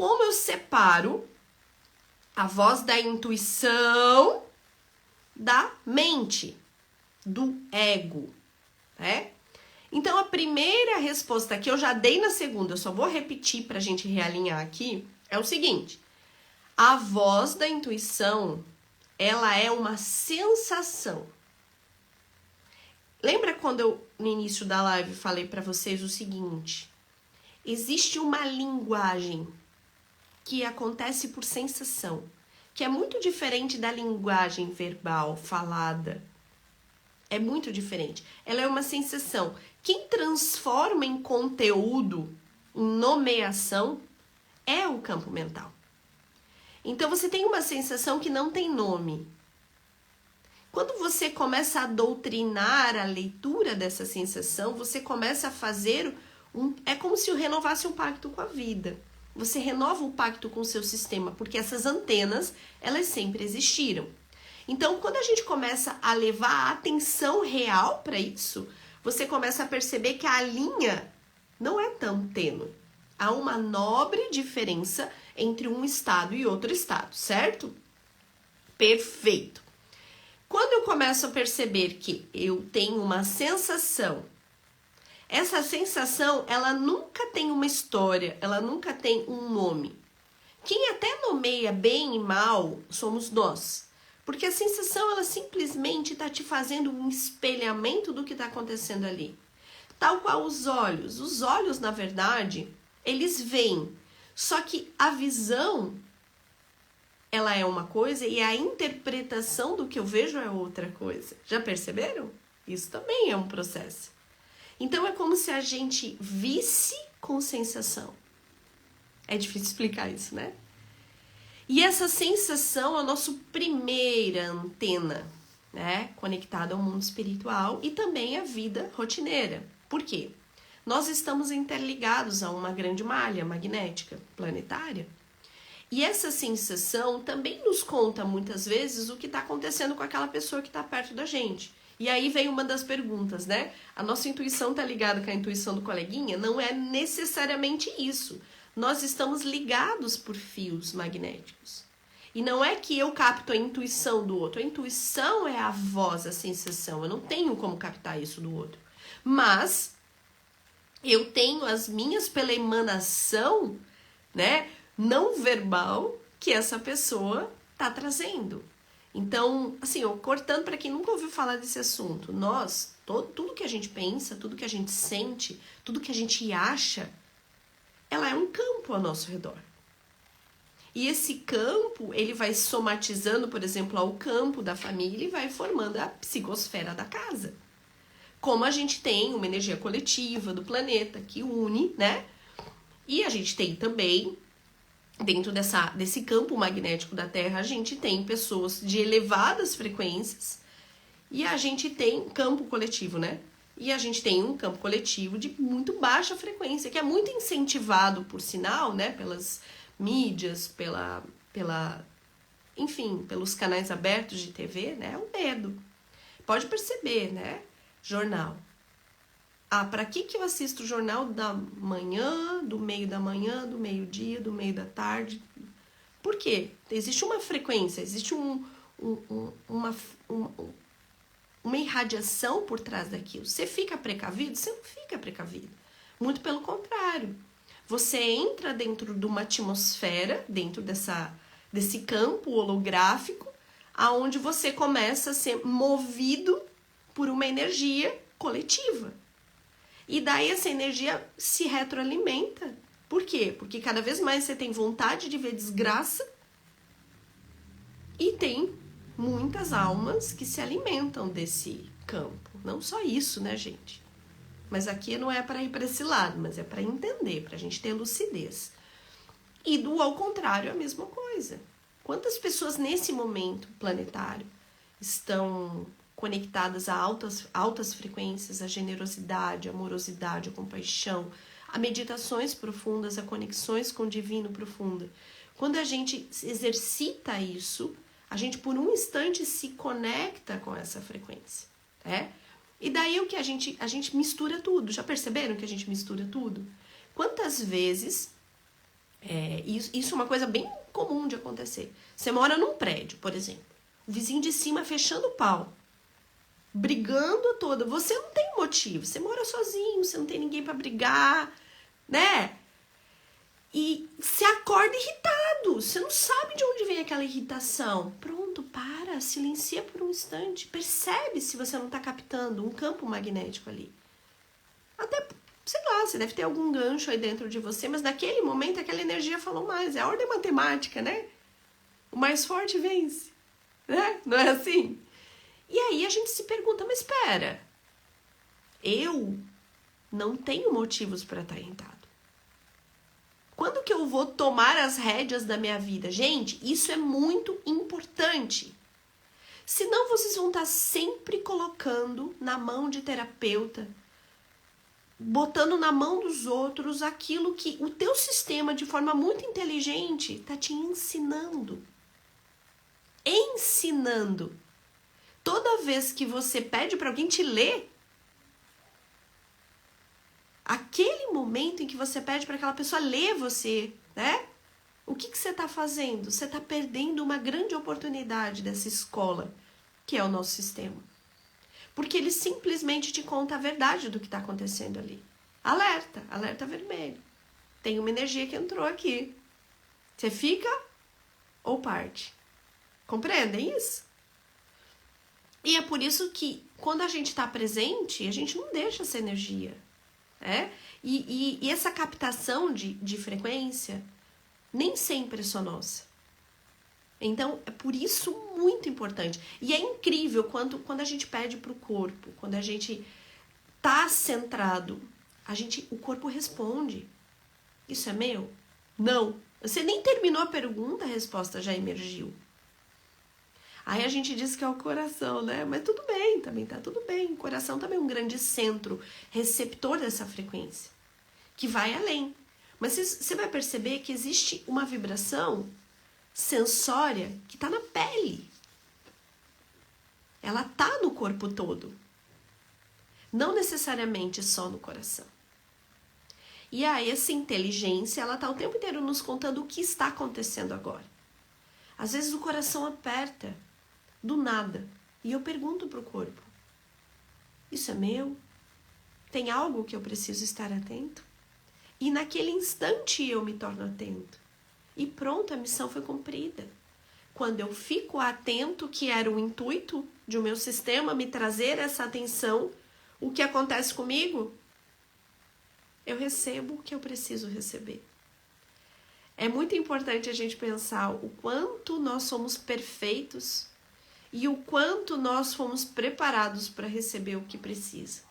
como eu separo a voz da intuição da mente, do ego, né? Então, a primeira resposta que eu já dei na segunda, eu só vou repetir para a gente realinhar aqui, é o seguinte. A voz da intuição, ela é uma sensação. Lembra quando eu, no início da live, falei para vocês o seguinte? Existe uma linguagem que acontece por sensação, que é muito diferente da linguagem verbal, falada. É muito diferente. Ela é uma sensação. Quem transforma em conteúdo, em nomeação, é o campo mental. Então, você tem uma sensação que não tem nome. Quando você começa a doutrinar a leitura dessa sensação, você começa a fazer é como se renovasse um pacto com a vida. Você renova o pacto com o seu sistema, porque essas antenas, elas sempre existiram. Então, quando a gente começa a levar a atenção real para isso, você começa a perceber que a linha não é tão tênue. Há uma nobre diferença entre um estado e outro estado, certo? Perfeito. Quando eu começo a perceber que eu tenho uma sensação, essa sensação, ela nunca tem uma história, ela nunca tem um nome. Quem até nomeia bem e mal somos nós. Porque a sensação, ela simplesmente está te fazendo um espelhamento do que está acontecendo ali. Tal qual os olhos. Os olhos, na verdade, eles veem. Só que a visão, ela é uma coisa e a interpretação do que eu vejo é outra coisa. Já perceberam? Isso também é um processo. Então, é como se a gente visse com sensação. É difícil explicar isso, né? E essa sensação é a nossa primeira antena, né? Conectada ao mundo espiritual e também à vida rotineira. Por quê? Nós estamos interligados a uma grande malha magnética planetária. E essa sensação também nos conta muitas vezes o que está acontecendo com aquela pessoa que está perto da gente. E aí vem uma das perguntas, né? A nossa intuição está ligada com a intuição do coleguinha? Não é necessariamente isso. Nós estamos ligados por fios magnéticos. E não é que eu capto a intuição do outro. A intuição é a voz, a sensação. Eu não tenho como captar isso do outro. Mas eu tenho as minhas pela emanação, né, não verbal que essa pessoa está trazendo. Então, assim, cortando para quem nunca ouviu falar desse assunto, nós, tudo que a gente pensa, tudo que a gente sente, tudo que a gente acha, ela é um campo ao nosso redor. E esse campo, ele vai somatizando, por exemplo, ao campo da família e vai formando a psicosfera da casa. Como a gente tem uma energia coletiva do planeta que une, né? E a gente tem também, dentro desse campo magnético da Terra, a gente tem pessoas de elevadas frequências e a gente tem campo coletivo, né? E a gente tem um campo coletivo de muito baixa frequência, que é muito incentivado, por sinal, né? Pelas mídias, enfim, pelos canais abertos de TV, né? O medo. Pode perceber, né? Jornal. Para que eu assisto o jornal da manhã, do meio da manhã, do meio-dia, do meio da tarde? Por quê? Existe uma frequência, existe uma irradiação por trás daquilo. Você fica precavido? Você não fica precavido. Muito pelo contrário. Você entra dentro de uma atmosfera, dentro desse campo holográfico, aonde você começa a ser movido por uma energia coletiva. E daí essa energia se retroalimenta. Por quê? Porque cada vez mais você tem vontade de ver desgraça e tem muitas almas que se alimentam desse campo. Não só isso, né, gente? Mas aqui não é para ir para esse lado, mas é para entender, para a gente ter lucidez. E ao contrário, a mesma coisa. Quantas pessoas nesse momento planetário estão conectadas a altas frequências, a generosidade, a amorosidade, a compaixão, a meditações profundas, a conexões com o divino profunda. Quando a gente exercita isso, a gente por um instante se conecta com essa frequência, né? E daí o que a gente mistura tudo. Já perceberam que a gente mistura tudo? Quantas vezes Isso é uma coisa bem comum de acontecer. Você mora num prédio, por exemplo. O vizinho de cima fechando o pau. Brigando a toda. Você não tem motivo. Você mora sozinho, você não tem ninguém pra brigar, né? E você acorda irritado. Você não sabe de onde vem aquela irritação. Pronto, para, silencia por um instante. Percebe se você não tá captando um campo magnético ali. Até, sei lá, você deve ter algum gancho aí dentro de você, mas naquele momento aquela energia falou mais. É a ordem matemática, né? O mais forte vence, né? Não é assim? E aí a gente se pergunta, mas espera, eu não tenho motivos para estar irritado. Quando que eu vou tomar as rédeas da minha vida? Gente, isso é muito importante. Senão vocês vão estar sempre colocando na mão de terapeuta, botando na mão dos outros aquilo que o teu sistema, de forma muito inteligente, está te ensinando. Ensinando. Toda vez que você pede para alguém te ler, aquele momento em que você pede para aquela pessoa ler você, né? O que você está fazendo? Você está perdendo uma grande oportunidade dessa escola, que é o nosso sistema. Porque ele simplesmente te conta a verdade do que está acontecendo ali. Alerta, alerta vermelho. Tem uma energia que entrou aqui. Você fica ou parte? Compreendem isso? E é por isso que, quando a gente está presente, a gente não deixa essa energia. Né? E essa captação de frequência nem sempre é só nossa. Então, é por isso muito importante. E é incrível quando a gente pede para o corpo, quando a gente tá centrado, o corpo responde. Isso é meu? Não. Você nem terminou a pergunta, a resposta já emergiu. Aí a gente diz que é o coração, né? Mas tudo bem, também tá tudo bem. O coração também é um grande centro receptor dessa frequência, que vai além. Mas você vai perceber que existe uma vibração sensória que tá na pele. Ela tá no corpo todo. Não necessariamente só no coração. E aí essa inteligência, ela tá o tempo inteiro nos contando o que está acontecendo agora. Às vezes o coração aperta, do nada. E eu pergunto pro corpo, isso é meu? Tem algo que eu preciso estar atento? E naquele instante eu me torno atento. E pronto, a missão foi cumprida. Quando eu fico atento, que era o intuito de o meu sistema me trazer essa atenção, o que acontece comigo? Eu recebo o que eu preciso receber. É muito importante a gente pensar o quanto nós somos perfeitos e o quanto nós fomos preparados para receber o que precisa.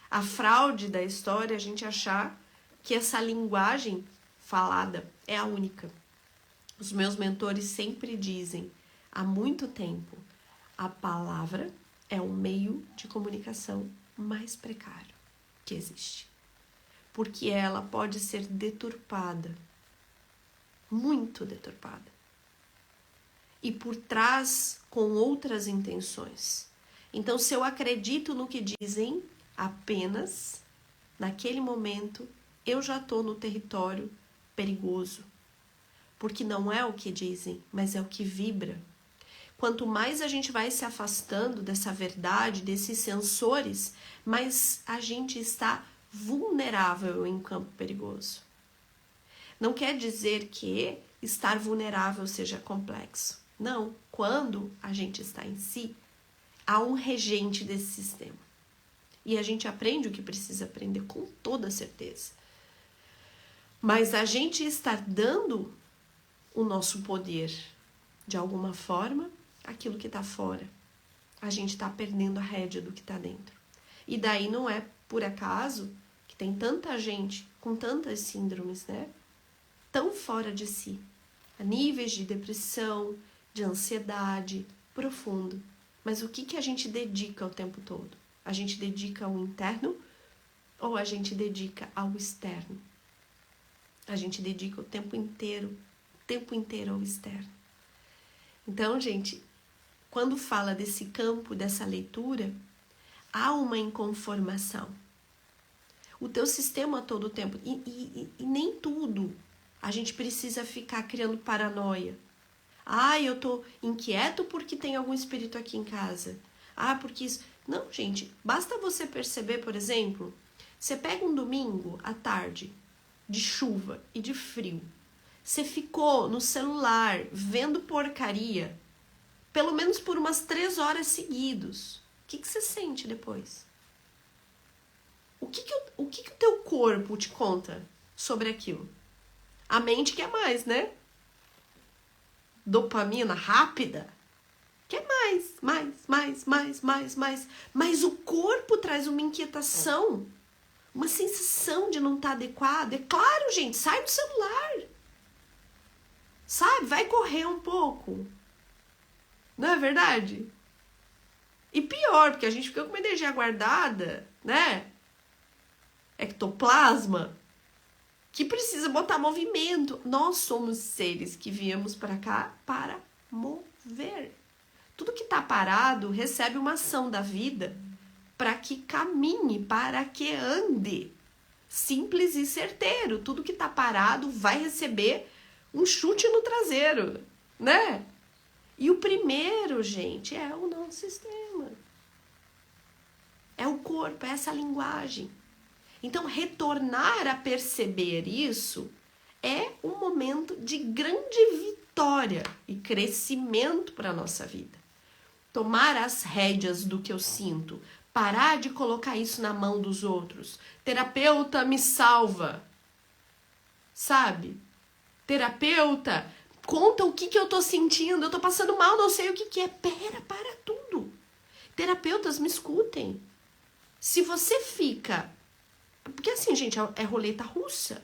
A fraude da história é a gente achar que essa linguagem falada é a única. Os meus mentores sempre dizem, há muito tempo, a palavra é o meio de comunicação mais precário que existe. Porque ela pode ser deturpada, muito deturpada. E por trás com outras intenções. Então, se eu acredito no que dizem, apenas naquele momento eu já estou no território perigoso. Porque não é o que dizem, mas é o que vibra. Quanto mais a gente vai se afastando dessa verdade, desses sensores, mais a gente está vulnerável em campo perigoso. Não quer dizer que estar vulnerável seja complexo. Não, quando a gente está em si, há um regente desse sistema. E a gente aprende o que precisa aprender com toda certeza. Mas a gente está dando o nosso poder, de alguma forma, aquilo que está fora. A gente está perdendo a rédea do que está dentro. E daí não é por acaso que tem tanta gente com tantas síndromes, né? Tão fora de si. A níveis de depressão, de ansiedade, profundo. Mas o que a gente dedica o tempo todo? A gente dedica ao interno ou a gente dedica ao externo? A gente dedica o tempo inteiro ao externo. Então, gente, quando fala desse campo, dessa leitura, há uma inconformação. O teu sistema todo o tempo, e nem tudo a gente precisa ficar criando paranoia. Ah, eu tô inquieto porque tem algum espírito aqui em casa. Ah, porque isso... Não, gente, basta você perceber, por exemplo, você pega um domingo à tarde, de chuva e de frio, você ficou no celular vendo porcaria, pelo menos por umas 3 horas seguidos. O que você sente depois? O que o teu corpo te conta sobre aquilo? A mente quer mais, né? Dopamina rápida. Quer mais. Mas o corpo traz uma inquietação, uma sensação de não estar adequado. É claro, gente, sai do celular. Sabe? Vai correr um pouco. Não é verdade? E pior, porque a gente fica com uma energia guardada, né? Ectoplasma, que precisa botar movimento. Nós somos seres que viemos para cá para mover. Tudo que está parado recebe uma ação da vida para que caminhe, para que ande. Simples e certeiro. Tudo que está parado vai receber um chute no traseiro, né? E o primeiro, gente, é o nosso sistema. É o corpo, é essa linguagem. Então, retornar a perceber isso é um momento de grande vitória e crescimento para a nossa vida. Tomar as rédeas do que eu sinto, parar de colocar isso na mão dos outros. Terapeuta, me salva. Sabe? Terapeuta, conta o que eu tô sentindo, eu tô passando mal, não sei o que é. Para tudo. Terapeutas, me escutem. Se você fica... Porque assim, gente, é roleta russa.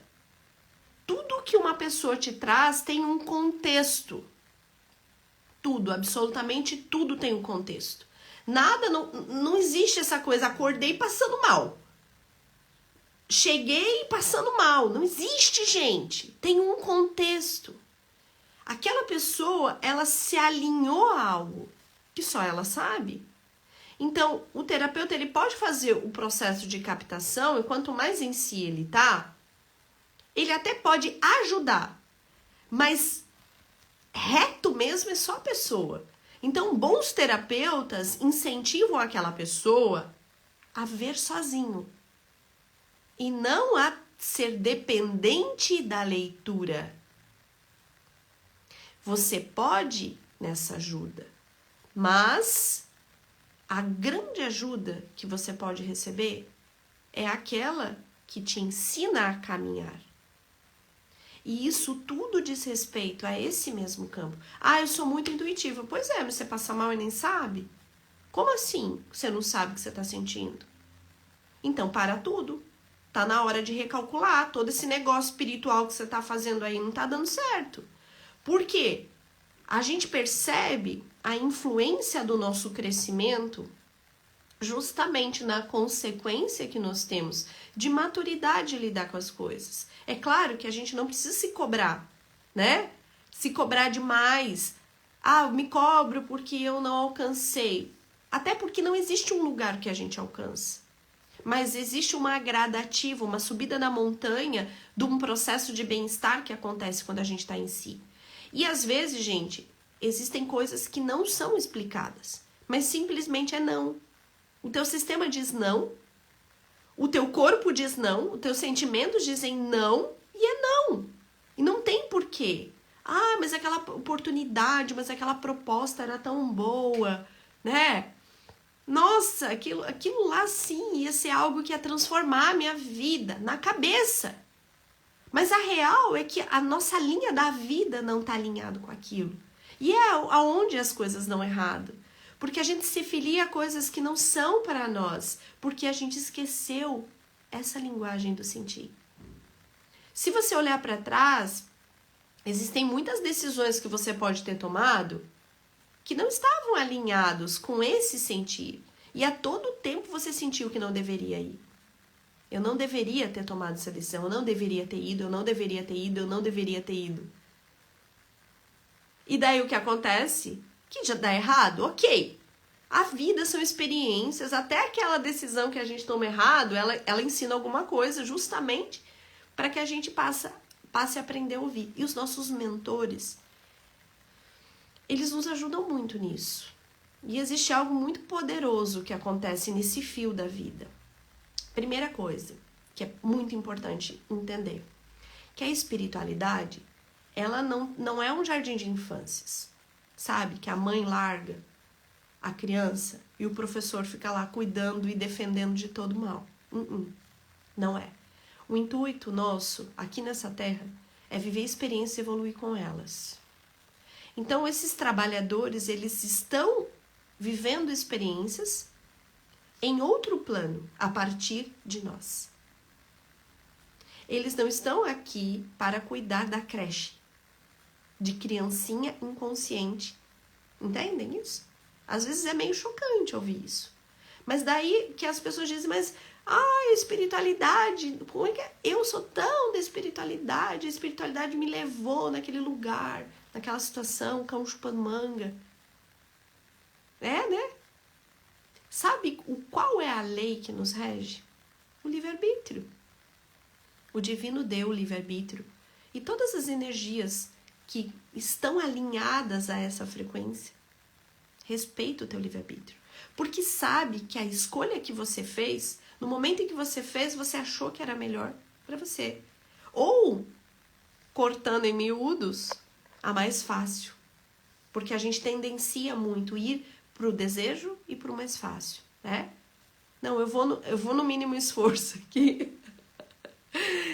Tudo que uma pessoa te traz tem um contexto. Tudo, absolutamente tudo tem um contexto. Nada, não existe essa coisa, acordei passando mal. Cheguei passando mal. Não existe, gente. Tem um contexto. Aquela pessoa, ela se alinhou a algo que só ela sabe. Então, o terapeuta, ele pode fazer o processo de captação, e quanto mais em si ele tá, ele até pode ajudar, mas reto mesmo é só a pessoa. Então, bons terapeutas incentivam aquela pessoa a ver sozinho e não a ser dependente da leitura. Você pode nessa ajuda, mas a grande ajuda que você pode receber é aquela que te ensina a caminhar. E isso tudo diz respeito a esse mesmo campo. Ah, eu sou muito intuitiva. Pois é, mas você passa mal e nem sabe? Como assim você não sabe o que você está sentindo? Então, para tudo. Tá na hora de recalcular. Todo esse negócio espiritual que você está fazendo aí não está dando certo. Por quê? A gente percebe a influência do nosso crescimento justamente na consequência que nós temos de maturidade de lidar com as coisas. É claro que a gente não precisa se cobrar, né? Se cobrar demais. Ah, eu me cobro porque eu não alcancei. Até porque não existe um lugar que a gente alcança. Mas existe uma gradativa, uma subida na montanha de um processo de bem-estar que acontece quando a gente está em si. E às vezes, gente, existem coisas que não são explicadas, mas simplesmente é não. O teu sistema diz não, o teu corpo diz não, os teus sentimentos dizem não, e é não. E não tem porquê. Ah, mas aquela oportunidade, mas aquela proposta era tão boa, né? Nossa, aquilo lá sim ia ser algo que ia transformar a minha vida na cabeça. Mas a real é que a nossa linha da vida não está alinhado com aquilo. E é aonde as coisas dão errado. Porque a gente se filia a coisas que não são para nós. Porque a gente esqueceu essa linguagem do sentir. Se você olhar para trás, existem muitas decisões que você pode ter tomado que não estavam alinhados com esse sentir. E a todo tempo você sentiu que não deveria ir. Eu não deveria ter tomado essa decisão, eu não deveria ter ido, eu não deveria ter ido, eu não deveria ter ido. E daí o que acontece? Que já dá errado? Ok. A vida são experiências, até aquela decisão que a gente toma errado, ela ensina alguma coisa justamente para que a gente passe a aprender a ouvir. E os nossos mentores, eles nos ajudam muito nisso. E existe algo muito poderoso que acontece nesse fio da vida. Primeira coisa, que é muito importante entender, que a espiritualidade, ela não é um jardim de infâncias, sabe? Que a mãe larga a criança e o professor fica lá cuidando e defendendo de todo mal. Não é. O intuito nosso, aqui nessa terra, é viver experiências e evoluir com elas. Então, esses trabalhadores, eles estão vivendo experiências em outro plano, a partir de nós. Eles não estão aqui para cuidar da creche, de criancinha inconsciente. Entendem isso? Às vezes é meio chocante ouvir isso. Mas daí que as pessoas dizem, mas espiritualidade, como é que é? Eu sou tão da espiritualidade, a espiritualidade me levou naquele lugar, naquela situação, cão chupando manga. Né? Sabe qual é a lei que nos rege? O livre-arbítrio. O divino deu o livre-arbítrio. E todas as energias que estão alinhadas a essa frequência, respeita o teu livre-arbítrio. Porque sabe que a escolha que você fez, no momento em que você fez, você achou que era melhor para você. Ou, cortando em miúdos, a mais fácil. Porque a gente tendencia muito a ir para o desejo e para o mais fácil, né? Não, eu vou no mínimo esforço aqui.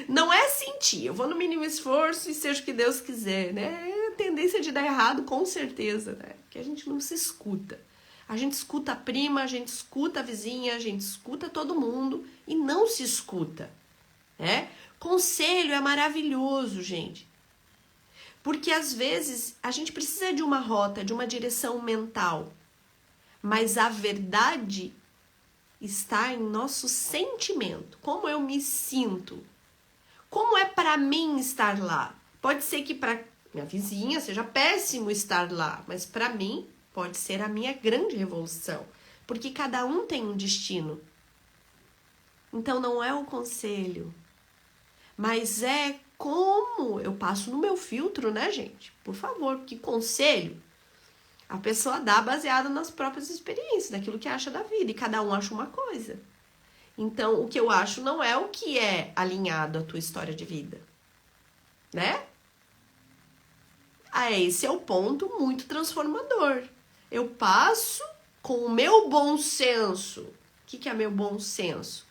Não é sentir, eu vou no mínimo esforço e seja o que Deus quiser, né? É a tendência de dar errado, com certeza, né? Porque a gente não se escuta. A gente escuta a prima, a gente escuta a vizinha, a gente escuta todo mundo e não se escuta, né? Conselho é maravilhoso, gente. Porque às vezes a gente precisa de uma rota, de uma direção mental. Mas a verdade está em nosso sentimento. Como eu me sinto. Como é para mim estar lá? Pode ser que para minha vizinha seja péssimo estar lá, mas para mim pode ser a minha grande revolução, porque cada um tem um destino. Então não é o conselho, mas é como eu passo no meu filtro, né, gente? Por favor, que conselho a pessoa dá baseado nas próprias experiências, daquilo que acha da vida, e cada um acha uma coisa. Então, o que eu acho não é o que é alinhado à tua história de vida, né? Esse é o ponto muito transformador. Eu passo com o meu bom senso. O que é meu bom senso?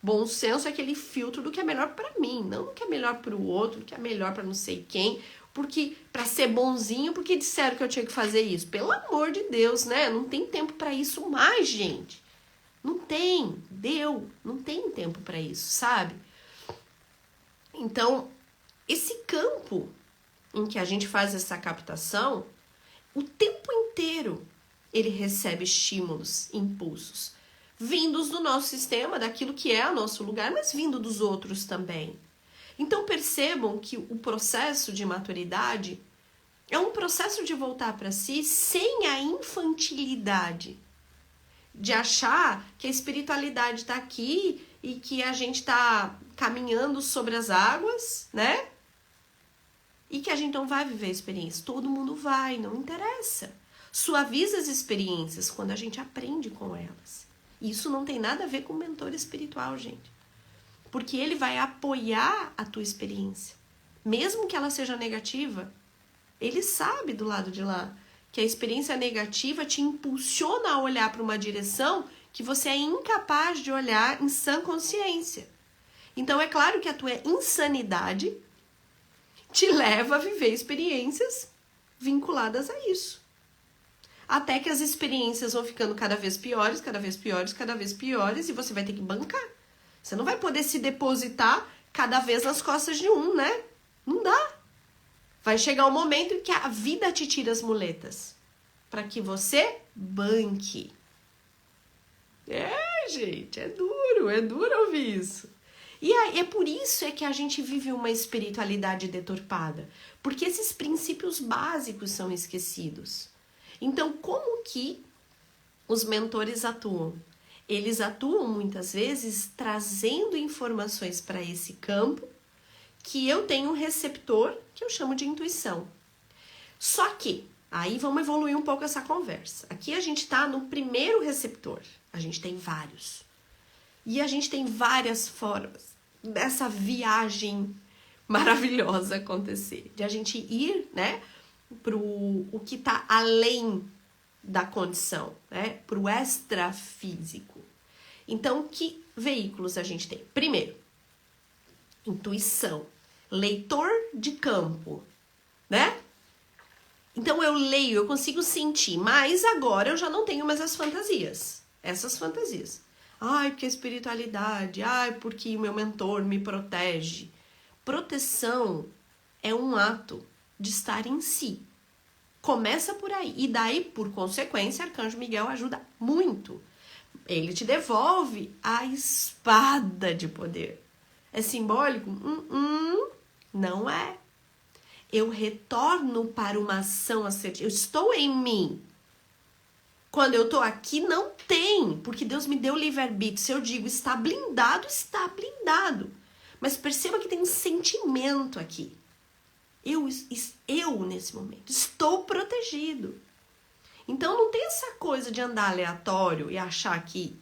Bom senso é aquele filtro do que é melhor para mim, não do que é melhor para o outro, do que é melhor para não sei quem, porque para ser bonzinho, porque disseram que eu tinha que fazer isso. Pelo amor de Deus, né? Não tem tempo para isso mais, gente. Não tem, não tem tempo para isso, sabe? Então, esse campo em que a gente faz essa captação, o tempo inteiro ele recebe estímulos, impulsos, vindos do nosso sistema, daquilo que é o nosso lugar, mas vindo dos outros também. Então percebam que o processo de maturidade é um processo de voltar para si sem a infantilidade, de achar que a espiritualidade está aqui e que a gente está caminhando sobre as águas, né? E que a gente não vai viver a experiência. Todo mundo vai, não interessa. Suaviza as experiências quando a gente aprende com elas. Isso não tem nada a ver com o mentor espiritual, gente. Porque ele vai apoiar a tua experiência. Mesmo que ela seja negativa, ele sabe do lado de lá que a experiência negativa te impulsiona a olhar para uma direção que você é incapaz de olhar em sã consciência. Então é claro que a tua insanidade te leva a viver experiências vinculadas a isso. Até que as experiências vão ficando cada vez piores, cada vez piores, cada vez piores, e você vai ter que bancar. Você não vai poder se depositar cada vez nas costas de um, né? Não dá. Vai chegar um momento em que a vida te tira as muletas para que você banque. Gente, é duro ouvir isso. E é por isso é que a gente vive uma espiritualidade deturpada, porque esses princípios básicos são esquecidos. Então, como que os mentores atuam? Eles atuam muitas vezes trazendo informações para esse campo que eu tenho um receptor que eu chamo de intuição. Só que, aí vamos evoluir um pouco essa conversa. Aqui a gente tá no primeiro receptor. A gente tem vários. E a gente tem várias formas dessa viagem maravilhosa acontecer. De a gente ir, né, pro o que tá além da condição, né, pro extrafísico. Então, que veículos a gente tem? Primeiro, intuição, leitor de campo, né? Então eu leio, eu consigo sentir, mas agora eu já não tenho mais as fantasias, essas fantasias. Ai, porque a espiritualidade, ai, porque o meu mentor me protege. Proteção é um ato de estar em si. Começa por aí. E daí, por consequência, Arcanjo Miguel ajuda muito. Ele te devolve a espada de poder. É simbólico? Não é. Eu retorno para uma ação assertiva. Eu estou em mim. Quando eu estou aqui, não tem. Porque Deus me deu livre-arbítrio. Se eu digo está blindado, está blindado. Mas perceba que tem um sentimento aqui. Eu nesse momento, estou protegido. Então, não tem essa coisa de andar aleatório e achar que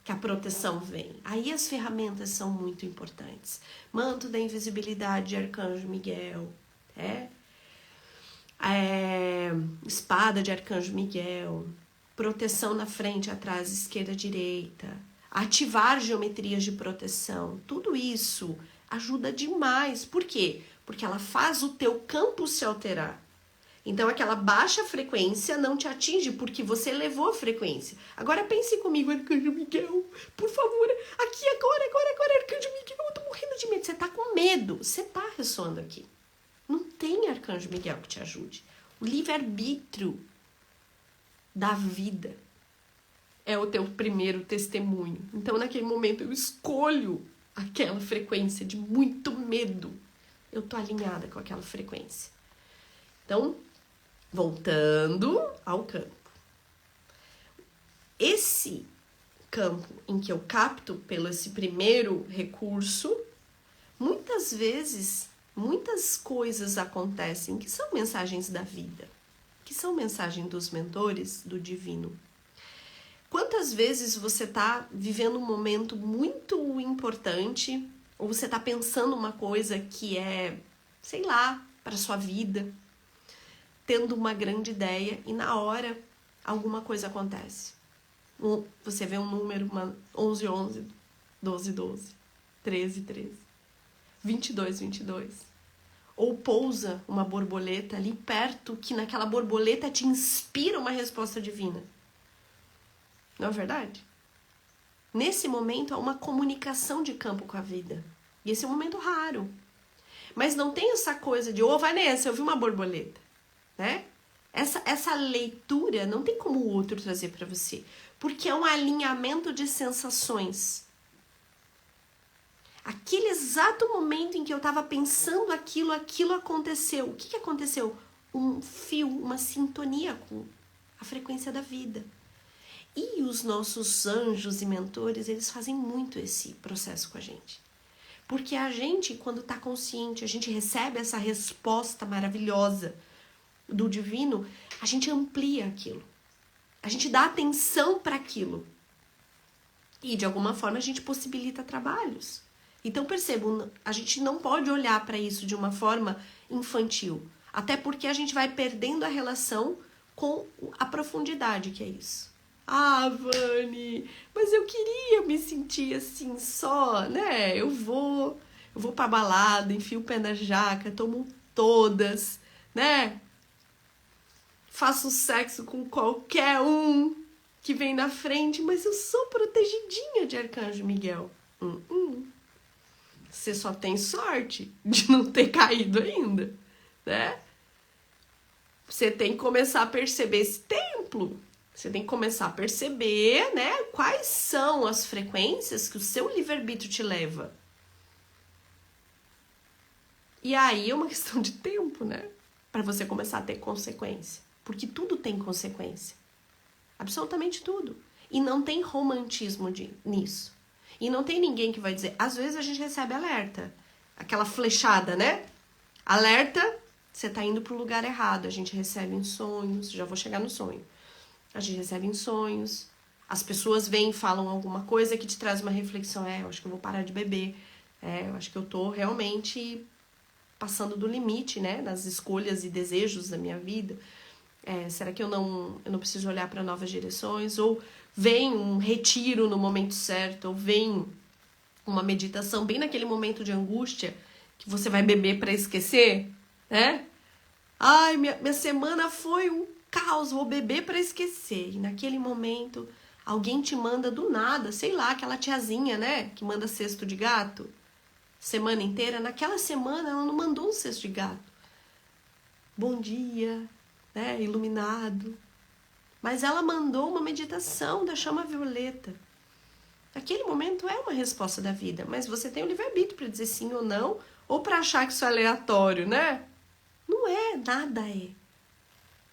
a proteção vem. Aí as ferramentas são muito importantes. Manto da invisibilidade de Arcanjo Miguel. Espada de Arcanjo Miguel. Proteção na frente, atrás, esquerda, direita. Ativar geometrias de proteção. Tudo isso ajuda demais. Por quê? Porque ela faz o teu campo se alterar. Então, aquela baixa frequência não te atinge porque você elevou a frequência. Agora, pense comigo, Arcanjo Miguel. Por favor, aqui, agora, Arcanjo Miguel. Eu tô morrendo de medo. Você tá com medo. Você tá ressoando aqui. Não tem Arcanjo Miguel que te ajude. O livre-arbítrio da vida é o teu primeiro testemunho. Então, naquele momento, eu escolho aquela frequência de muito medo. Eu tô alinhada com aquela frequência. Então, voltando ao campo. Esse campo em que eu capto pelo esse primeiro recurso, muitas vezes, muitas coisas acontecem que são mensagens da vida, que são mensagens dos mentores, do divino. Quantas vezes você está vivendo um momento muito importante, ou você está pensando uma coisa que é, sei lá, para sua vida, tendo uma grande ideia e na hora alguma coisa acontece. Você vê um número, 11, 11, 12, 12, 13, 13, 22, 22. Ou pousa uma borboleta ali perto, que naquela borboleta te inspira uma resposta divina. Não é verdade? Nesse momento há uma comunicação de campo com a vida. E esse é um momento raro. Mas não tem essa coisa de, Vanessa, eu vi uma borboleta. Né? Essa leitura não tem como o outro trazer para você. Porque é um alinhamento de sensações. Aquele exato momento em que eu estava pensando aquilo aconteceu. O que aconteceu? Um fio, uma sintonia com a frequência da vida. E os nossos anjos e mentores, eles fazem muito esse processo com a gente. Porque a gente, quando está consciente, a gente recebe essa resposta maravilhosa do divino, a gente amplia aquilo. A gente dá atenção para aquilo. E, de alguma forma, a gente possibilita trabalhos. Então, percebam, a gente não pode olhar para isso de uma forma infantil. Até porque a gente vai perdendo a relação com a profundidade que é isso. Vani, mas eu queria me sentir assim só, né? Eu vou pra balada, enfio o pé na jaca, tomo todas, né? Faço sexo com qualquer um que vem na frente, mas eu sou protegidinha de Arcanjo Miguel. Você só tem sorte de não ter caído ainda, né? Você tem que começar a perceber esse templo. Você tem que começar a perceber, né, quais são as frequências que o seu livre-arbítrio te leva. E aí é uma questão de tempo, né? Para você começar a ter consequência. Porque tudo tem consequência. Absolutamente tudo. E não tem romantismo nisso. E não tem ninguém que vai dizer... Às vezes a gente recebe alerta. aquela flechada, né? Alerta, você tá indo pro lugar errado. A gente recebe em sonhos, já vou chegar no sonho. A gente recebe em sonhos, as pessoas vêm e falam alguma coisa que te traz uma reflexão. Eu acho que eu vou parar de beber. Eu acho que eu tô realmente passando do limite, né? Nas escolhas e desejos da minha vida. Será que eu não preciso olhar para novas direções? Ou vem um retiro no momento certo, ou vem uma meditação bem naquele momento de angústia que você vai beber para esquecer, né? Ai, minha semana foi um caos, vou beber para esquecer. E naquele momento, alguém te manda do nada, sei lá, aquela tiazinha, né? Que manda cesto de gato semana inteira. Naquela semana, ela não mandou um cesto de gato. Bom dia, né? Iluminado. Mas ela mandou uma meditação da chama violeta. Naquele momento é uma resposta da vida, mas você tem o livre-arbítrio para dizer sim ou não, ou para achar que isso é aleatório, né? Não é, nada é.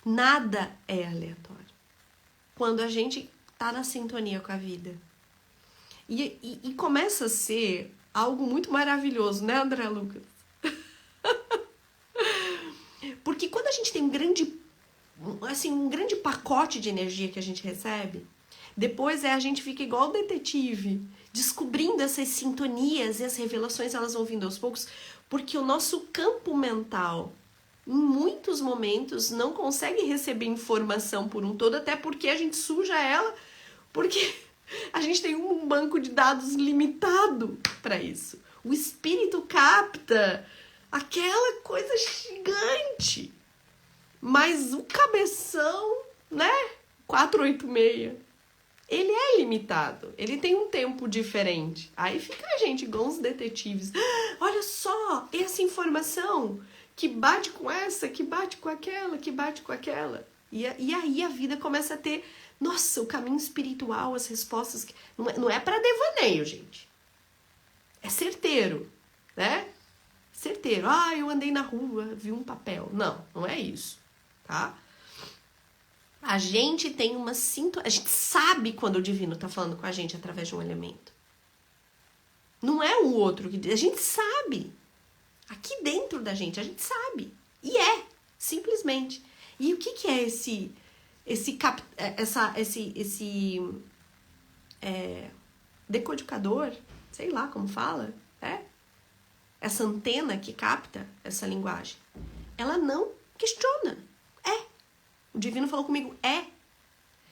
Nada é aleatório. Quando a gente tá na sintonia com a vida. E começa a ser algo muito maravilhoso, né, André Lucas? Porque quando a gente tem um grande pacote de energia que a gente recebe, depois a gente fica igual o detetive, descobrindo essas sintonias e as revelações, elas vão vindo aos poucos, porque o nosso campo mental, em muitos momentos, não consegue receber informação por um todo, até porque a gente suja ela, porque a gente tem um banco de dados limitado para isso. O espírito capta aquela coisa gigante, mas o cabeção, né, 486, ele é limitado, ele tem um tempo diferente. Aí fica a gente igual uns detetives. Olha só, essa informação que bate com essa, que bate com aquela, que bate com aquela. E aí a vida começa a ter, nossa, o caminho espiritual, as respostas. Não é para devaneio, gente. É certeiro, né? Certeiro. Eu andei na rua, vi um papel. Não é isso, tá? A gente tem uma sintonia, a gente sabe quando o divino tá falando com a gente através de um elemento. Não é o outro que diz, a gente sabe. Aqui dentro da gente, a gente sabe. E simplesmente. E o que é esse decodificador, sei lá como fala, essa antena que capta essa linguagem? Ela não questiona. O divino falou comigo,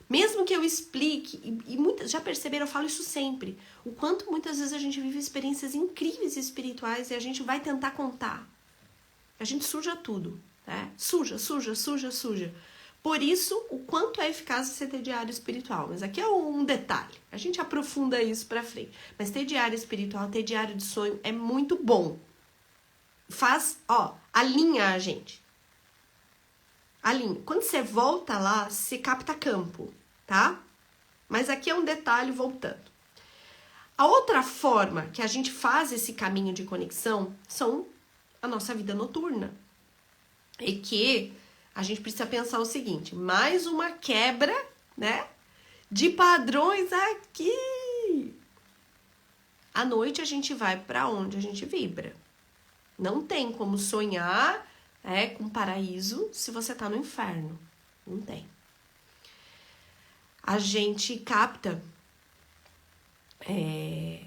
mesmo que eu explique, e muitas já perceberam, eu falo isso sempre, o quanto muitas vezes a gente vive experiências incríveis espirituais e a gente vai tentar contar. A gente suja tudo, né? Suja. Por isso, o quanto é eficaz você ter diário espiritual. Mas aqui é um detalhe, a gente aprofunda isso pra frente. Mas ter diário espiritual, ter diário de sonho é muito bom. Alinha a gente. Quando você volta lá, você capta campo, tá? Mas aqui é um detalhe voltando. A outra forma que a gente faz esse caminho de conexão são a nossa vida noturna. E que a gente precisa pensar o seguinte, mais uma quebra, né, de padrões aqui. À noite a gente vai para onde a gente vibra. Não tem como sonhar com paraíso se você tá no inferno. Não tem. A gente capta,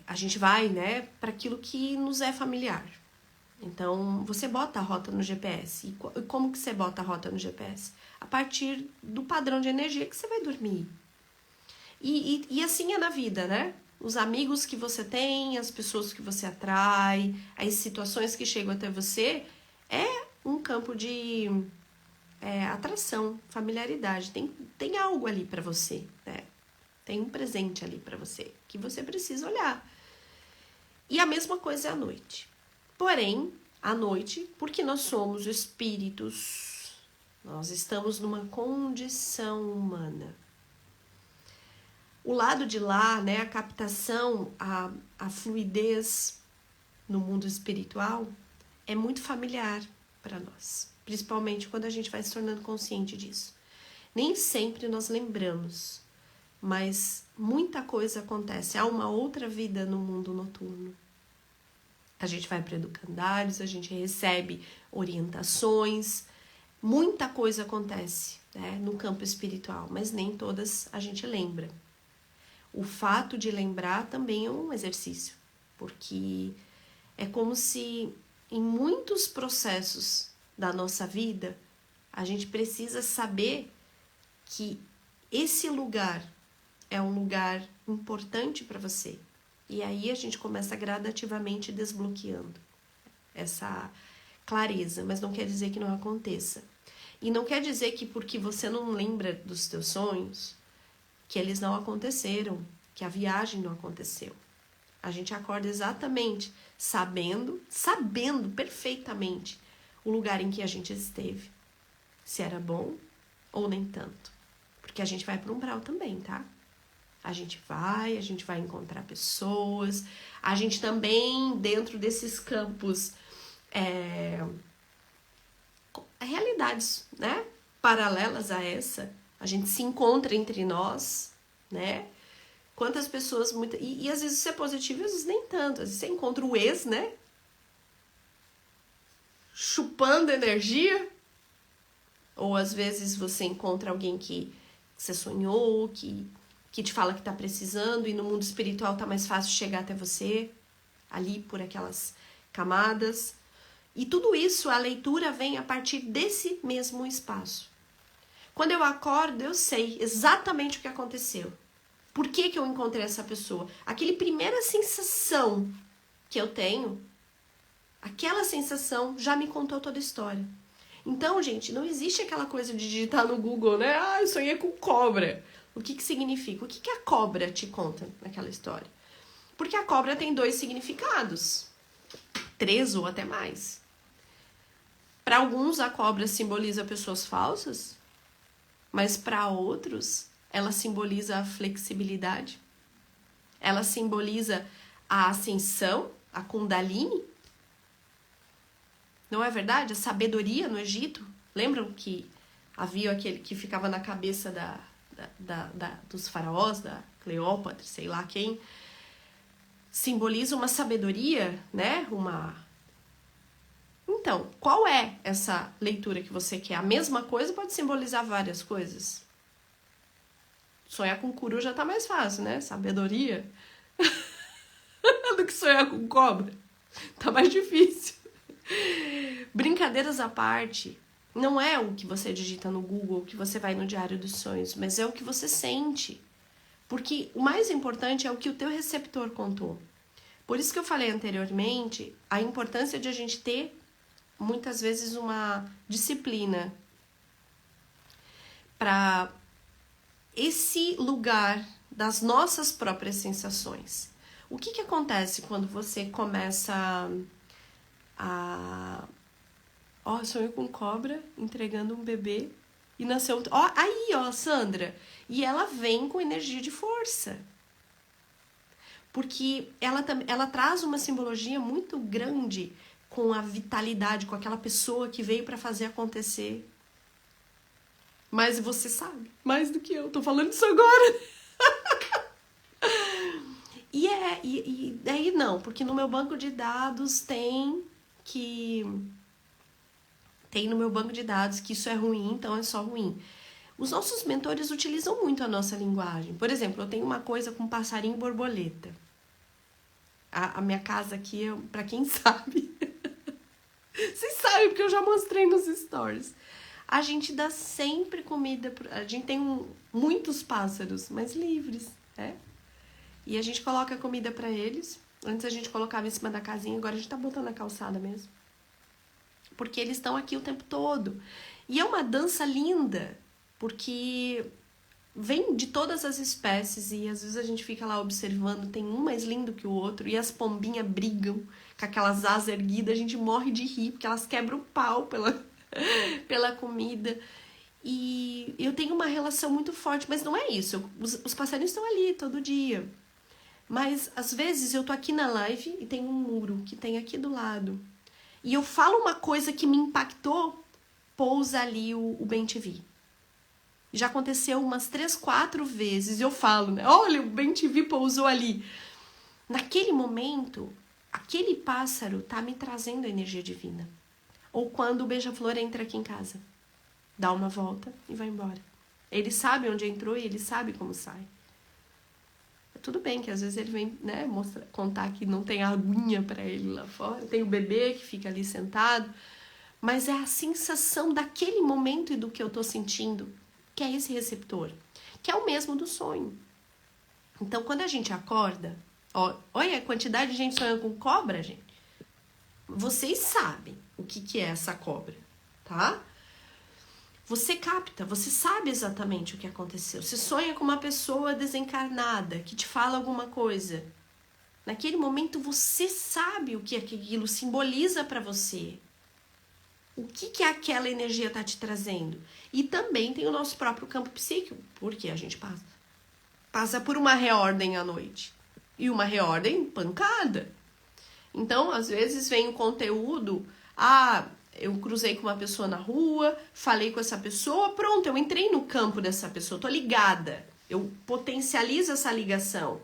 a gente vai, né, para aquilo que nos é familiar. Então, você bota a rota no GPS. E como que você bota a rota no GPS? A partir do padrão de energia que você vai dormir. E assim é na vida, né? Os amigos que você tem, as pessoas que você atrai, as situações que chegam até você, um campo de atração, familiaridade. Tem algo ali para você, né? Tem um presente ali para você que você precisa olhar. E a mesma coisa é à noite. Porém, à noite, porque nós somos espíritos, nós estamos numa condição humana. O lado de lá, né, a captação, a fluidez no mundo espiritual é muito familiar para nós, principalmente quando a gente vai se tornando consciente disso. Nem sempre nós lembramos, mas muita coisa acontece. Há uma outra vida no mundo noturno. A gente vai para educandários, a gente recebe orientações, muita coisa acontece, né, no campo espiritual, mas nem todas a gente lembra. O fato de lembrar também é um exercício, porque é como se em muitos processos da nossa vida a gente precisa saber que esse lugar é um lugar importante para você. E aí a gente começa gradativamente desbloqueando essa clareza, mas não quer dizer que não aconteça. E não quer dizer que porque você não lembra dos teus sonhos, que eles não aconteceram, que a viagem não aconteceu. A gente acorda exatamente sabendo perfeitamente o lugar em que a gente esteve. Se era bom ou nem tanto. Porque a gente vai para um umbral também, tá? A gente vai encontrar pessoas, a gente também, dentro desses campos, realidades, né, paralelas a essa, a gente se encontra entre nós, né? Quantas pessoas, e às vezes isso é positivo, às vezes nem tanto. Às vezes você encontra o ex, né, chupando energia, ou às vezes você encontra alguém que você sonhou, que te fala que tá precisando, e no mundo espiritual tá mais fácil chegar até você, ali por aquelas camadas. E tudo isso, a leitura vem a partir desse mesmo espaço. Quando eu acordo, eu sei exatamente o que aconteceu. Por que eu encontrei essa pessoa? Aquela primeira sensação que eu tenho, aquela sensação já me contou toda a história. Então, gente, não existe aquela coisa de digitar no Google, né? Ah, eu sonhei com cobra. O que significa? O que a cobra te conta naquela história? Porque a cobra tem 2 significados. 3 ou até mais. Para alguns, a cobra simboliza pessoas falsas, mas para outros, ela simboliza a flexibilidade. Ela simboliza a ascensão, a Kundalini. Não é verdade? A sabedoria no Egito. Lembram que havia aquele que ficava na cabeça dos faraós, da Cleópatra, sei lá quem, simboliza uma sabedoria, né? Então, qual é essa leitura que você quer? A mesma coisa pode simbolizar várias coisas. Sonhar com coruja tá mais fácil, né? Sabedoria do que sonhar com cobra. Tá mais difícil. Brincadeiras à parte, não é o que você digita no Google, o que você vai no Diário dos Sonhos, mas é o que você sente. Porque o mais importante é o que o teu receptor contou. Por isso que eu falei anteriormente, a importância de a gente ter, muitas vezes, uma disciplina para esse lugar das nossas próprias sensações. O que acontece quando você começa Ó, sonhei com cobra entregando um bebê e nasceu... Ó, aí, ó, Sandra. E ela vem com energia de força. Porque ela traz uma simbologia muito grande com a vitalidade, com aquela pessoa que veio para fazer acontecer. Mas você sabe, mais do que eu. Tô falando isso agora. E daí não, porque no meu banco de dados tem no meu banco de dados que isso é ruim, então é só ruim. Os nossos mentores utilizam muito a nossa linguagem. Por exemplo, eu tenho uma coisa com passarinho e borboleta. A minha casa aqui, pra quem sabe, vocês sabem porque eu já mostrei nos stories. A gente dá sempre comida, a gente tem muitos pássaros, mas livres, né? E a gente coloca comida pra eles. Antes a gente colocava em cima da casinha, agora a gente tá botando na calçada mesmo. Porque eles estão aqui o tempo todo. E é uma dança linda, porque vem de todas as espécies e às vezes a gente fica lá observando, tem um mais lindo que o outro, e as pombinhas brigam com aquelas asas erguidas, a gente morre de rir, porque elas quebram o pau pela comida. E eu tenho uma relação muito forte, mas não é isso. Os passarinhos estão ali todo dia. Mas às vezes eu tô aqui na live e tem um muro que tem aqui do lado. E eu falo uma coisa que me impactou, pousa ali o BenTV. Já aconteceu umas 3, 4 vezes. Eu falo, né? Olha, o BenTV pousou ali. Naquele momento, aquele pássaro tá me trazendo a energia divina. Ou quando o beija-flor entra aqui em casa, dá uma volta e vai embora. Ele sabe onde entrou e ele sabe como sai. Tudo bem que às vezes ele vem, né, contar que não tem aguinha para ele lá fora, tem o bebê que fica ali sentado, mas é a sensação daquele momento e do que eu tô sentindo, que é esse receptor, que é o mesmo do sonho. Então, quando a gente acorda, olha a quantidade de gente sonhando com cobra, gente. Vocês sabem o que é essa cobra, tá? Você capta, você sabe exatamente o que aconteceu. Você sonha com uma pessoa desencarnada que te fala alguma coisa. Naquele momento você sabe o que aquilo simboliza para você. O que aquela energia está te trazendo. E também tem o nosso próprio campo psíquico, porque a gente passa por uma reordem à noite. E uma reordem pancada. Então, às vezes vem o conteúdo, eu cruzei com uma pessoa na rua, falei com essa pessoa, pronto, eu entrei no campo dessa pessoa, tô ligada. Eu potencializo essa ligação.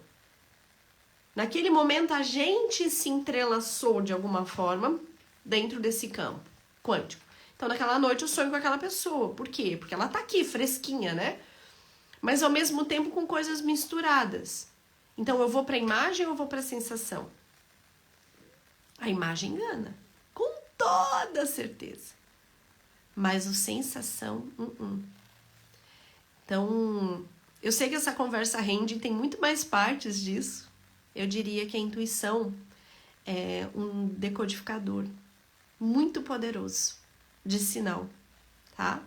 Naquele momento, a gente se entrelaçou de alguma forma dentro desse campo quântico. Então, naquela noite, eu sonho com aquela pessoa. Por quê? Porque ela tá aqui, fresquinha, né? Mas, ao mesmo tempo, com coisas misturadas. Então, eu vou pra imagem ou eu vou pra sensação? A imagem engana. Com toda certeza. Mas a sensação, Então, eu sei que essa conversa rende, tem muito mais partes disso. Eu diria que a intuição é um decodificador muito poderoso de sinal, tá?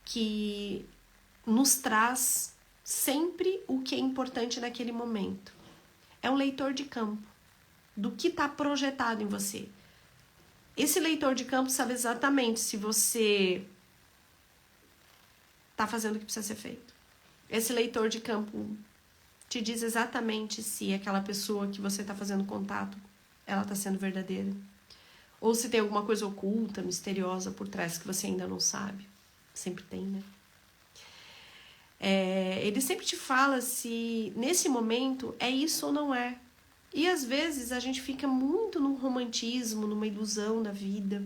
Que nos traz sempre o que é importante naquele momento. É um leitor de campo do que está projetado em você. Esse leitor de campo sabe exatamente se você está fazendo o que precisa ser feito. Esse leitor de campo te diz exatamente se aquela pessoa que você está fazendo contato, ela está sendo verdadeira. Ou se tem alguma coisa oculta, misteriosa por trás que você ainda não sabe. Sempre tem, né? Ele sempre te fala se nesse momento é isso ou não é. E às vezes a gente fica muito no romantismo, numa ilusão da vida.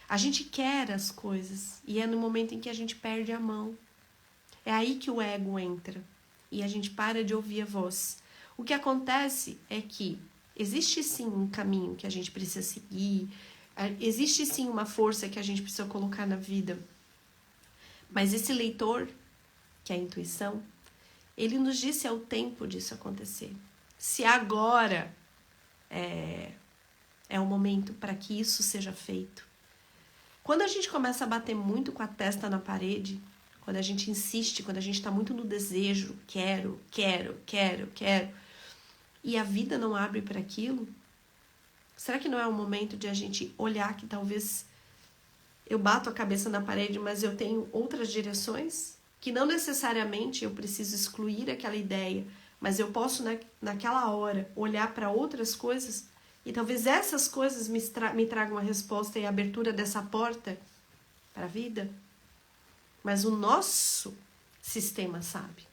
A gente quer as coisas e é no momento em que a gente perde a mão. É aí que o ego entra e a gente para de ouvir a voz. O que acontece é que existe sim um caminho que a gente precisa seguir, existe sim uma força que a gente precisa colocar na vida. Mas esse leitor, que é a intuição, ele nos diz se é o tempo disso acontecer. Se agora é o momento para que isso seja feito. Quando a gente começa a bater muito com a testa na parede, quando a gente insiste, quando a gente está muito no desejo, quero, e a vida não abre para aquilo, será que não é o momento de a gente olhar que talvez eu bato a cabeça na parede, mas eu tenho outras direções? Que não necessariamente eu preciso excluir aquela ideia, mas eu posso, naquela hora, olhar para outras coisas e talvez essas coisas me tragam uma resposta e a abertura dessa porta para a vida? Mas o nosso sistema sabe.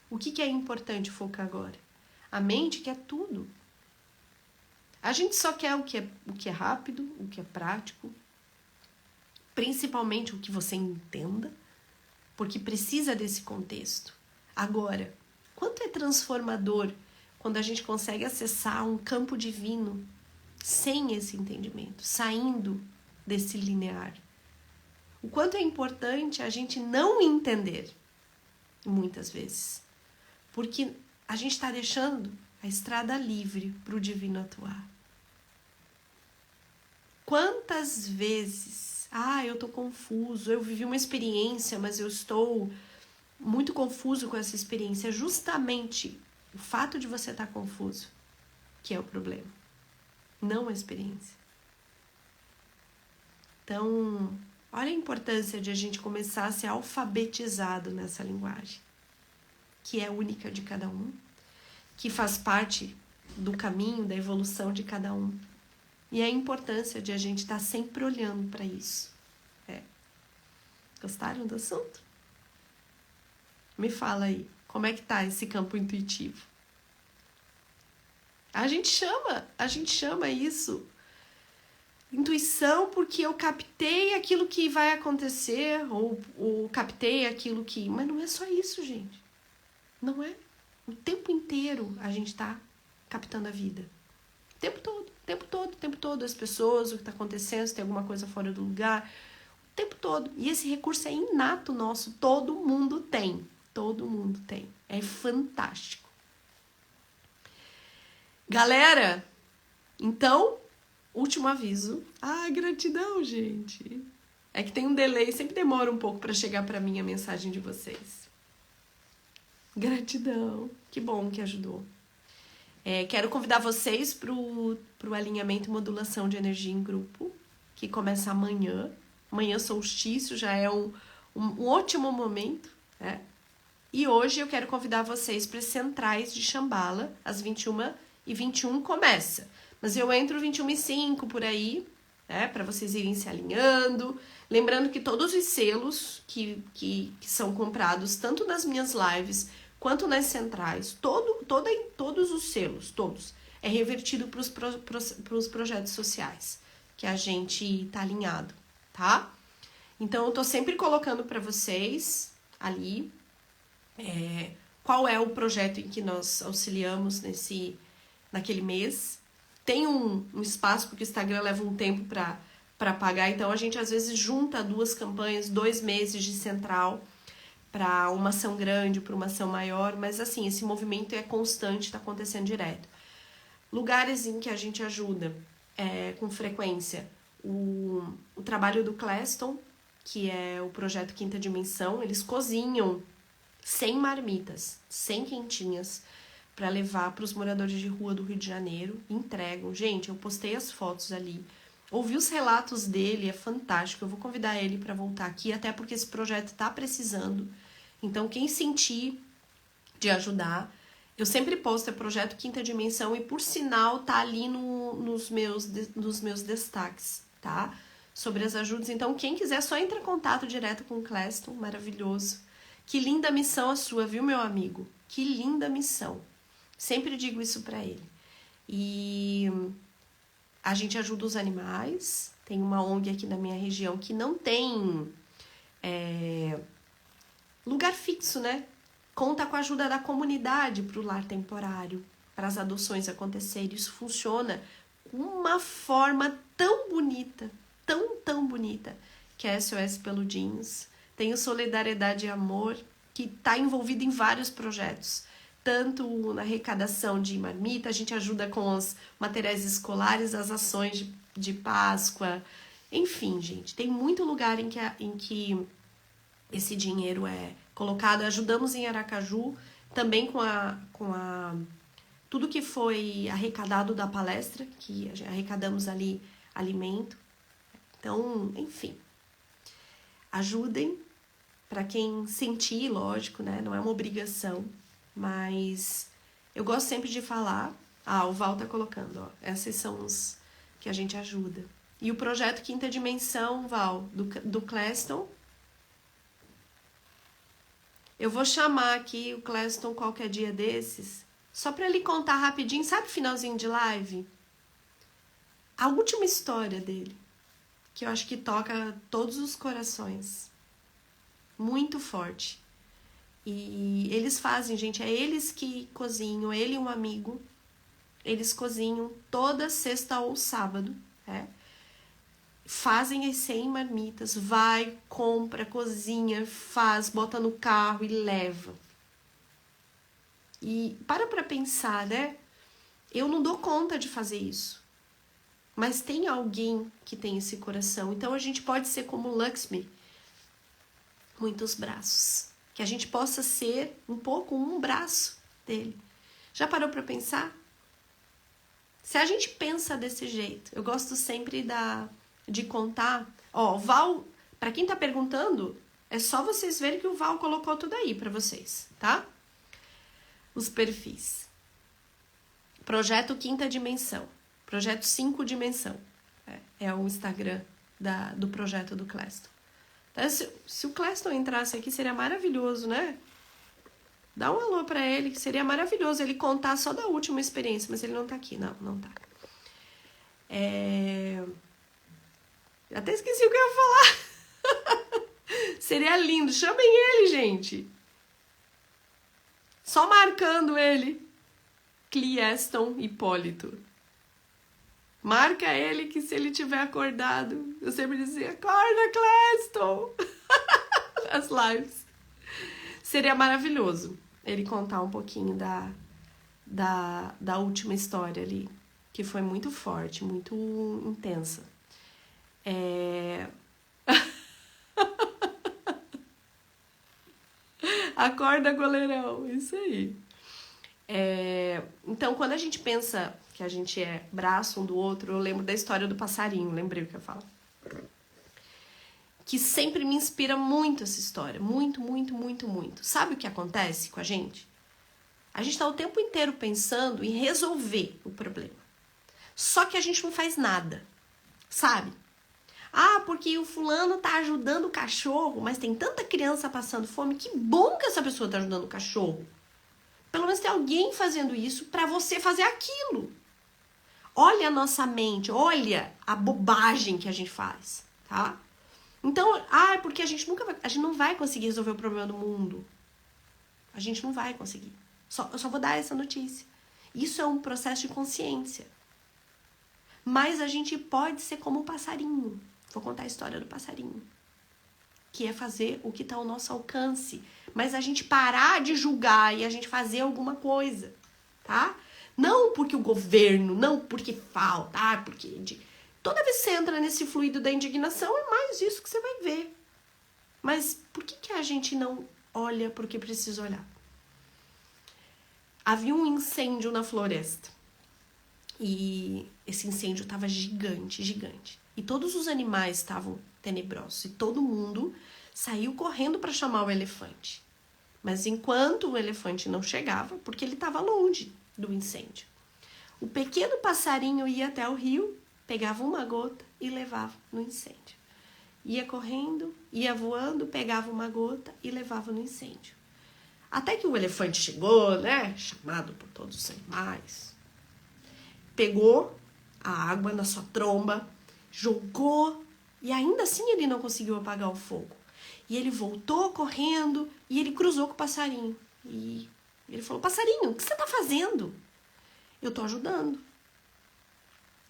O que é importante focar agora? A mente quer tudo. A gente só quer o que é rápido, o que é prático, principalmente o que você entenda, porque precisa desse contexto. Agora, quanto é transformador quando a gente consegue acessar um campo divino sem esse entendimento, saindo desse linear. O quanto é importante a gente não entender, muitas vezes, porque a gente está deixando a estrada livre para o divino atuar. Quantas vezes, eu estou confuso, eu vivi uma experiência, mas eu estou muito confuso com essa experiência. Justamente o fato de você estar confuso que é o problema, não a experiência. Então, olha a importância de a gente começar a ser alfabetizado nessa linguagem, que é única de cada um, que faz parte do caminho, da evolução de cada um. E a importância de a gente estar sempre olhando para isso. Gostaram do assunto? Me fala aí, como é que tá esse campo intuitivo? A gente chama isso intuição porque eu captei aquilo que vai acontecer, ou captei aquilo que... Mas não é só isso, gente. Não é. O tempo inteiro a gente tá captando a vida. O tempo todo. As pessoas, o que tá acontecendo, se tem alguma coisa fora do lugar. O tempo todo. E esse recurso é inato nosso. Todo mundo tem. Todo mundo tem. É fantástico. Galera, então, último aviso. Gratidão, gente. É que tem um delay, sempre demora um pouco para chegar para mim a mensagem de vocês. Gratidão. Que bom que ajudou. Quero convidar vocês pro alinhamento e modulação de energia em grupo, que começa amanhã. Amanhã, solstício, já é um ótimo momento, né? E hoje eu quero convidar vocês para as centrais de Shambhala, às 21h21 começa. Mas eu entro 21h05 por aí, né, para vocês irem se alinhando. Lembrando que todos os selos que são comprados, tanto nas minhas lives quanto nas centrais, todos os selos, todos, é revertido para os projetos sociais que a gente tá alinhado, tá? Então eu tô sempre colocando para vocês ali qual é o projeto em que nós auxiliamos naquele mês. Tem um espaço, porque o Instagram leva um tempo para pagar, então a gente às vezes junta 2 campanhas, 2 meses de central para uma ação grande, para uma ação maior, mas assim, esse movimento é constante, está acontecendo direto. Lugares em que a gente ajuda com frequência, o trabalho do Cleston, que é o projeto Quinta Dimensão, eles cozinham 100 marmitas, 100 quentinhas, para levar para os moradores de rua do Rio de Janeiro, entregam. Gente, eu postei as fotos ali, ouvi os relatos dele, é fantástico, eu vou convidar ele para voltar aqui, até porque esse projeto está precisando. Então, quem sentir de ajudar, eu sempre posto projeto Quinta Dimensão e, por sinal, tá ali nos meus destaques, tá? Sobre as ajudas. Então, quem quiser, só entra em contato direto com o Cleston, maravilhoso. Que linda missão a sua, viu, meu amigo? Que linda missão. Sempre digo isso pra ele. E a gente ajuda os animais. Tem uma ONG aqui na minha região que não tem lugar fixo, né? Conta com a ajuda da comunidade para o lar temporário, para as adoções acontecerem. Isso funciona com uma forma tão bonita, tão bonita, que é SOS Peludinhos. Tem o Solidariedade e Amor, que está envolvido em vários projetos. Tanto na arrecadação de marmita, a gente ajuda com os materiais escolares, as ações de Páscoa. Enfim, gente, tem muito lugar em que esse dinheiro é colocado. Ajudamos em Aracaju, também com tudo que foi arrecadado da palestra, que arrecadamos ali alimento. Então, enfim, ajudem para quem sentir, lógico, né? Não é uma obrigação, mas eu gosto sempre de falar. O Val tá colocando, ó. Esses são os que a gente ajuda. E o projeto Quinta Dimensão, Val, do Cleston. Eu vou chamar aqui o Cleston qualquer dia desses, só para ele contar rapidinho, sabe, finalzinho de live? A última história dele, que eu acho que toca todos os corações. Muito forte. E eles fazem, gente, é eles que cozinham, ele e um amigo, eles cozinham toda sexta ou sábado, né? Fazem as 100 marmitas, vai, compra, cozinha, faz, bota no carro e leva. E para pensar, né? Eu não dou conta de fazer isso. Mas tem alguém que tem esse coração. Então a gente pode ser como Lakshmi, muitos braços. Que a gente possa ser um pouco um braço dele. Já parou para pensar? Se a gente pensa desse jeito, eu gosto sempre de contar. Ó, o Val, para quem tá perguntando, é só vocês verem que o Val colocou tudo aí para vocês, tá? Os perfis. Projeto Quinta Dimensão. Projeto 5 Dimensão. É o Instagram do projeto do Cleston. Então, se o Cleston entrasse aqui, seria maravilhoso, né? Dá um alô pra ele, que seria maravilhoso ele contar só da última experiência, mas ele não tá aqui, não tá. Até esqueci o que eu ia falar. Seria lindo, chamem ele, gente. Só marcando ele. Clieston Hipólito. Marca ele que se ele tiver acordado, eu sempre dizia, acorda, Clieston. As lives. Seria maravilhoso ele contar um pouquinho da última história ali, que foi muito forte, muito intensa. Acorda, goleirão, isso aí. Então, quando a gente pensa que a gente é braço um do outro, eu lembro da história do passarinho, lembrei o que eu falo. Que sempre me inspira muito essa história, muito, muito, muito, muito. Sabe o que acontece com a gente? A gente tá o tempo inteiro pensando em resolver o problema. Só que a gente não faz nada, sabe? Ah, porque o fulano tá ajudando o cachorro, mas tem tanta criança passando fome, que bom que essa pessoa tá ajudando o cachorro. Pelo menos tem alguém fazendo isso para você fazer aquilo. Olha a nossa mente, olha a bobagem que a gente faz, tá? Então, porque a gente não vai conseguir resolver o problema do mundo. A gente não vai conseguir. Eu só vou dar essa notícia. Isso é um processo de consciência. Mas a gente pode ser como o passarinho. Vou contar a história do passarinho. Que é fazer o que está ao nosso alcance. Mas a gente parar de julgar e a gente fazer alguma coisa, tá? Não porque o governo, não porque falta, porque... Toda vez que você entra nesse fluido da indignação, é mais isso que você vai ver. Mas por que a gente não olha porque precisa olhar? Havia um incêndio na floresta. E esse incêndio estava gigante, gigante. E todos os animais estavam tenebrosos. E todo mundo saiu correndo para chamar o elefante. Mas enquanto o elefante não chegava, porque ele estava longe do incêndio, o pequeno passarinho ia até o rio, pegava uma gota e levava no incêndio. Ia correndo, ia voando, pegava uma gota e levava no incêndio. Até que o elefante chegou, né? Chamado por todos os animais. Pegou a água na sua tromba, jogou e ainda assim ele não conseguiu apagar o fogo. E ele voltou correndo e ele cruzou com o passarinho. E ele falou, passarinho, o que você tá fazendo? Eu tô ajudando.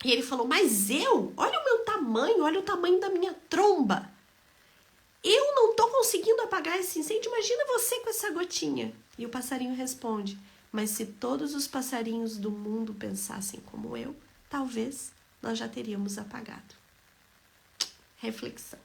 E ele falou, mas eu? Olha o meu tamanho, olha o tamanho da minha tromba. Eu não tô conseguindo apagar esse incêndio, imagina você com essa gotinha. E o passarinho responde, mas se todos os passarinhos do mundo pensassem como eu, talvez nós já teríamos apagado. Reflexão.